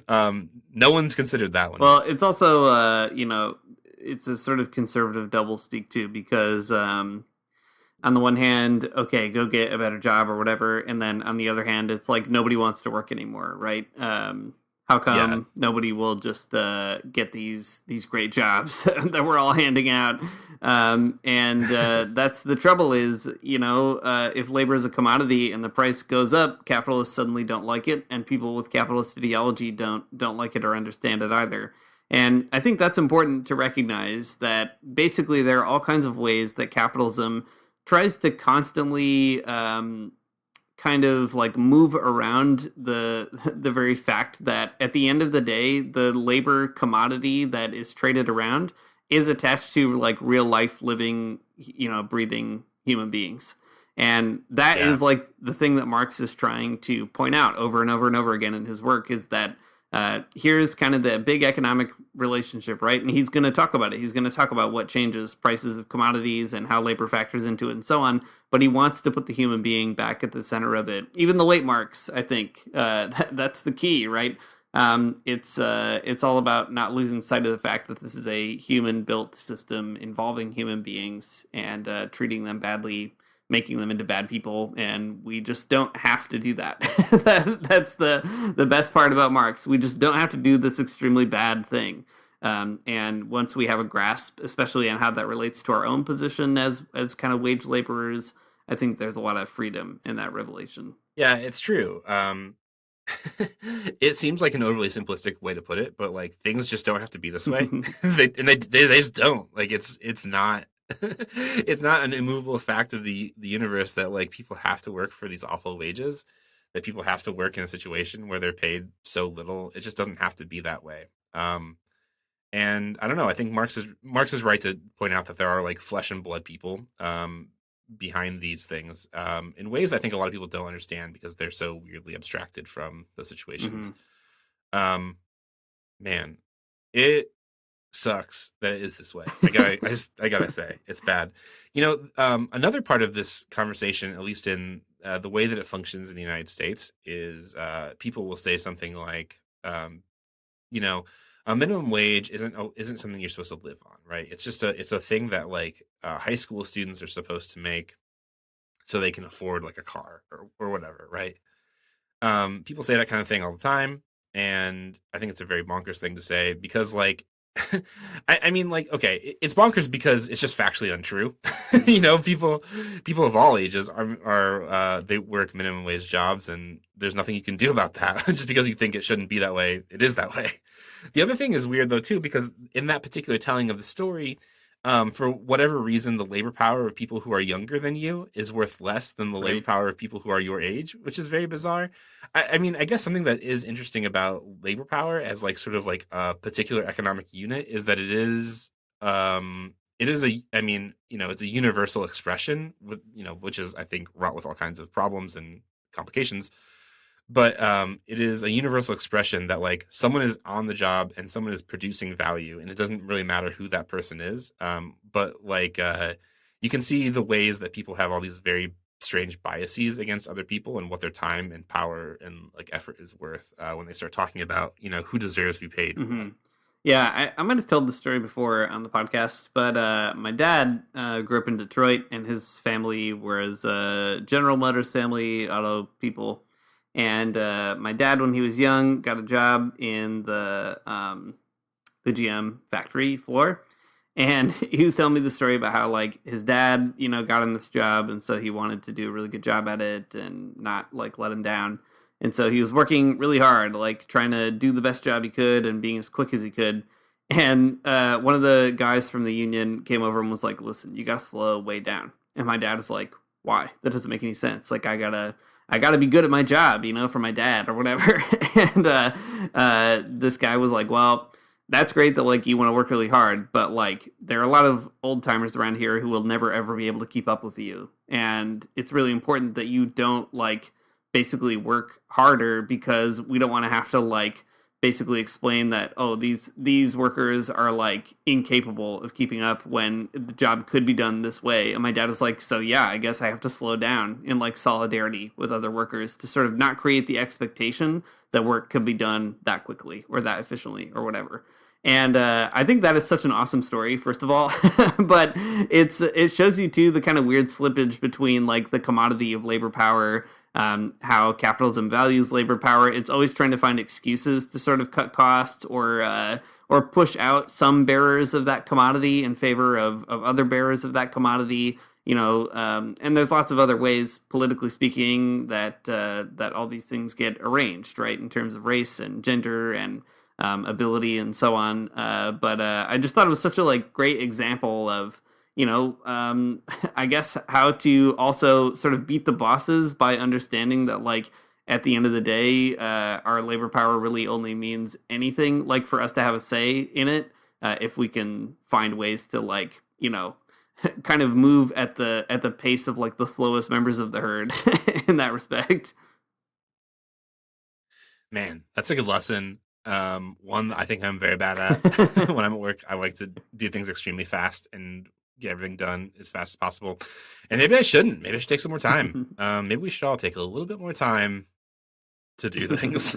No one's considered that one. Well, it's also it's a sort of conservative doublespeak too, because on the one hand, okay, go get a better job or whatever, and then on the other hand, it's like nobody wants to work anymore, right? How come nobody will just get these great jobs that we're all handing out? That's the trouble is, if labor is a commodity and the price goes up, capitalists suddenly don't like it, and people with capitalist ideology don't like it or understand it either. And I think that's important to recognize that basically there are all kinds of ways that capitalism tries to constantly kind of like move around the very fact that at the end of the day, the labor commodity that is traded around is attached to like real life living, breathing human beings. And that is like the thing that Marx is trying to point out over and over and over again in his work is that here's kind of the big economic relationship, right? And he's going to talk about it. He's going to talk about what changes prices of commodities and how labor factors into it and so on. But he wants to put the human being back at the center of it. Even the late Marx, I think, that's the key, right? It's all about not losing sight of the fact that this is a human-built system involving human beings and treating them badly, making them into bad people, and we just don't have to do that. That's the best part about Marx. We just don't have to do this extremely bad thing. And once we have a grasp, especially on how that relates to our own position as kind of wage laborers, I think there's a lot of freedom in that revelation. Yeah, it's true. It seems like an overly simplistic way to put it, but like things just don't have to be this way. they just don't. Like it's not it's not an immovable fact of the universe that like people have to work for these awful wages, that people have to work in a situation where they're paid so little. It just doesn't have to be that way. And I don't know, I think Marx is right to point out that there are like flesh and blood people behind these things in ways I think a lot of people don't understand because they're so weirdly abstracted from those situations. Man, it sucks that it is this way. I gotta say it's bad. Another part of this conversation, at least in the way that it functions in the United States, is people will say something like, a minimum wage isn't something you're supposed to live on, right? It's a thing that like high school students are supposed to make so they can afford like a car or whatever, right? People say that kind of thing all the time, and I think it's a very bonkers thing to say because like I mean, like, okay, it's bonkers because it's just factually untrue. People of all ages are they work minimum wage jobs, and there's nothing you can do about that. Just because you think it shouldn't be that way, it is that way. The other thing is weird though too, because in that particular telling of the story, for whatever reason, the labor power of people who are younger than you is worth less than the labor power of people who are your age, which is very bizarre. I mean, I guess something that is interesting about labor power as like sort of like a particular economic unit is that it's a universal expression with, which is I think wrought with all kinds of problems and complications. But it is a universal expression that like someone is on the job and someone is producing value, and it doesn't really matter who that person is. But like you can see the ways that people have all these very strange biases against other people and what their time and power and like effort is worth when they start talking about who deserves to be paid. Mm-hmm. Yeah, I might have told the story before on the podcast, but my dad grew up in Detroit, and his family was General Motors family, auto people. And my dad, when he was young, got a job in the GM factory floor. And he was telling me the story about how, like, his dad, got him this job. And so he wanted to do a really good job at it and not, like, let him down. And so he was working really hard, like, trying to do the best job he could and being as quick as he could. And one of the guys from the union came over and was like, listen, you got to slow way down. And my dad was like, why? That doesn't make any sense. Like, I gotta be good at my job, for my dad or whatever. And this guy was like, well, that's great that like you want to work really hard, but like there are a lot of old timers around here who will never ever be able to keep up with you. And it's really important that you don't like basically work harder because we don't want to have to like basically explain that, oh, these workers are like incapable of keeping up when the job could be done this way. And my dad is like, so yeah, I guess I have to slow down in like solidarity with other workers to sort of not create the expectation that work could be done that quickly or that efficiently or whatever. And I think that is such an awesome story, first of all, but it shows you too the kind of weird slippage between like the commodity of labor power how capitalism values labor power. It's always trying to find excuses to sort of cut costs or push out some bearers of that commodity in favor of other bearers of that commodity. And there's lots of other ways, politically speaking, that all these things get arranged, right, in terms of race and gender and ability and so on. But I just thought it was such a great example of, I guess how to also sort of beat the bosses by understanding that at the end of the day, our labor power really only means anything for us to have a say in it if we can find ways to kind of move at the pace of the slowest members of the herd in that respect. Man, that's a good lesson. One that I think I'm very bad at. When I'm at work, I like to do things extremely fast and get everything done as fast as possible. And maybe I shouldn't. Maybe I should take some more time. Maybe we should all take a little bit more time to do things.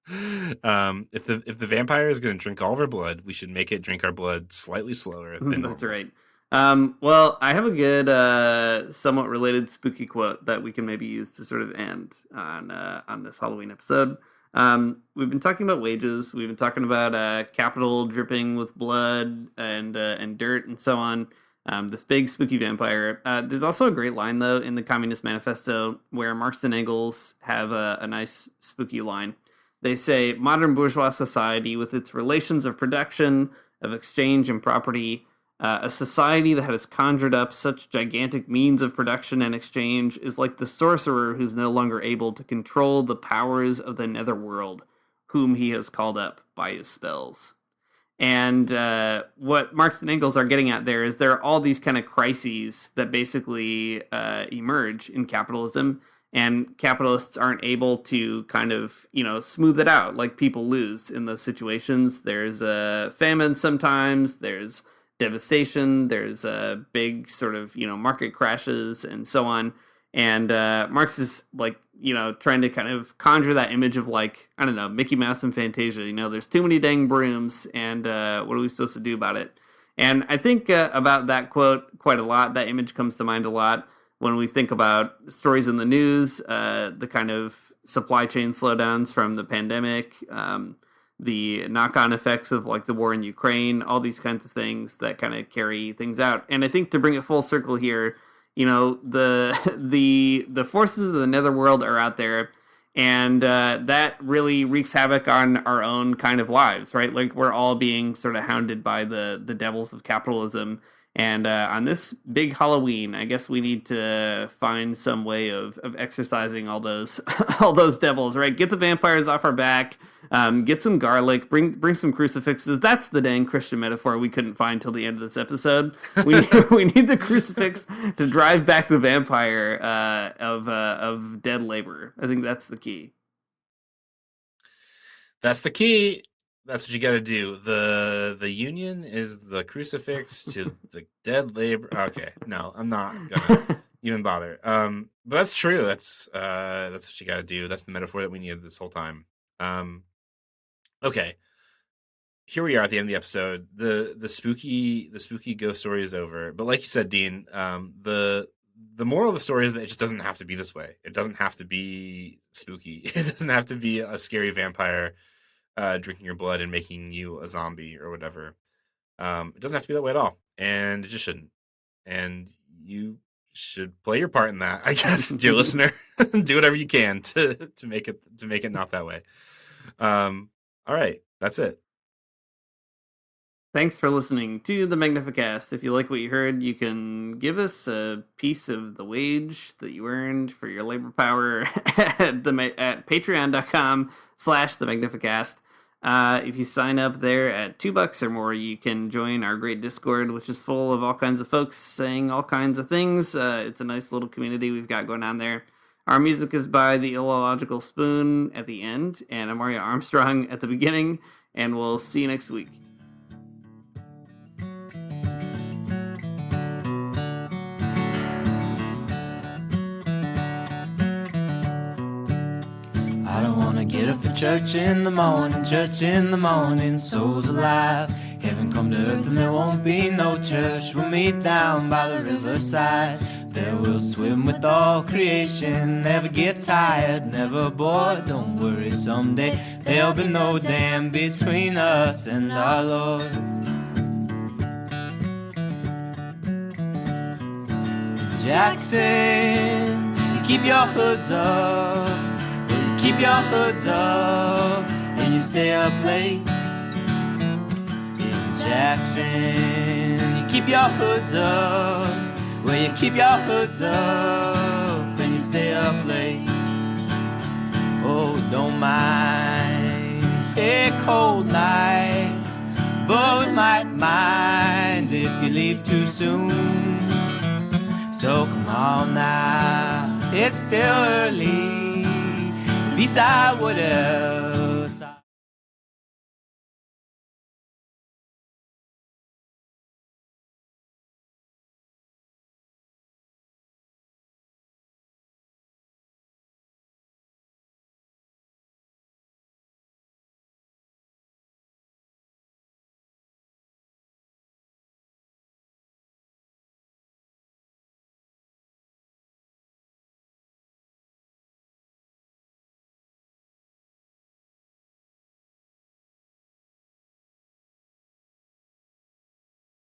If the vampire is going to drink all of our blood, we should make it drink our blood slightly slower than That's normal. right. Well, I have a good, somewhat related spooky quote that we can maybe use to sort of end on this Halloween episode. We've been talking about wages. We've been talking about capital dripping with blood and dirt and so on. This big spooky vampire. There's also a great line though in the Communist Manifesto where Marx and Engels have a nice spooky line. They say modern bourgeois society with its relations of production, of exchange and property, a society that has conjured up such gigantic means of production and exchange is like the sorcerer who's no longer able to control the powers of the netherworld, whom he has called up by his spells. And what Marx and Engels are getting at there is there are all these kind of crises that basically emerge in capitalism, and capitalists aren't able to kind of, smooth it out like people lose in those situations. There's famine sometimes, there's devastation, there's big sort of, market crashes and so on. And Marx is trying to kind of conjure that image of I don't know, Mickey Mouse and Fantasia. There's too many dang brooms, and what are we supposed to do about it? And I think about that quote quite a lot. That image comes to mind a lot when we think about stories in the news, the kind of supply chain slowdowns from the pandemic, the knock-on effects of the war in Ukraine, all these kinds of things that kind of carry things out. And I think to bring it full circle here, the forces of the netherworld are out there, and that really wreaks havoc on our own kind of lives, right? We're all being sort of hounded by the devils of capitalism. And on this big Halloween, I guess we need to find some way of exercising all those all those devils, right? Get the vampires off our back, get some garlic, bring some crucifixes. That's the dang Christian metaphor we couldn't find till the end of this episode. We need the crucifix to drive back the vampire of dead labor. I think that's the key. That's the key. That's what you got to do. The union is the crucifix to the dead labor. Okay, no, I'm not gonna even bother. But that's true. That's what you got to do. That's the metaphor that we needed this whole time. Okay, here we are at the end of the episode. The spooky ghost story is over. But like you said, Dean, the moral of the story is that it just doesn't have to be this way. It doesn't have to be spooky. It doesn't have to be a scary vampire drinking your blood and making you a zombie or whatever. It doesn't have to be that way at all, and it just shouldn't. And you should play your part in that, I guess, dear listener. Do whatever you can to make it not that way. All right, that's it. Thanks for listening to the Magnificast. If you like what you heard, you can give us a piece of the wage that you earned for your labor power at patreon.com/themagnificast. If you sign up there at $2 or more, you can join our great Discord, which is full of all kinds of folks saying all kinds of things. It's a nice little community we've got going on there. Our music is by The Illogical Spoon at the end and Amaria Armstrong at the beginning, and we'll see you next week. I don't wanna get up for church in the morning, souls alive. Heaven come to earth and there won't be no church. We'll meet down by the riverside. There we'll swim with all creation, never get tired, never bored. Don't worry, someday there'll be no dam between us and our Lord. Jackson, keep your hoods up. Well, you keep your hoods up and you stay up late. In Jackson, you keep your hoods up. Well, you keep your hoods up and you stay up late. Oh, don't mind a cold night, but we might mind if you leave too soon. So come on now, it's still early. At least I would have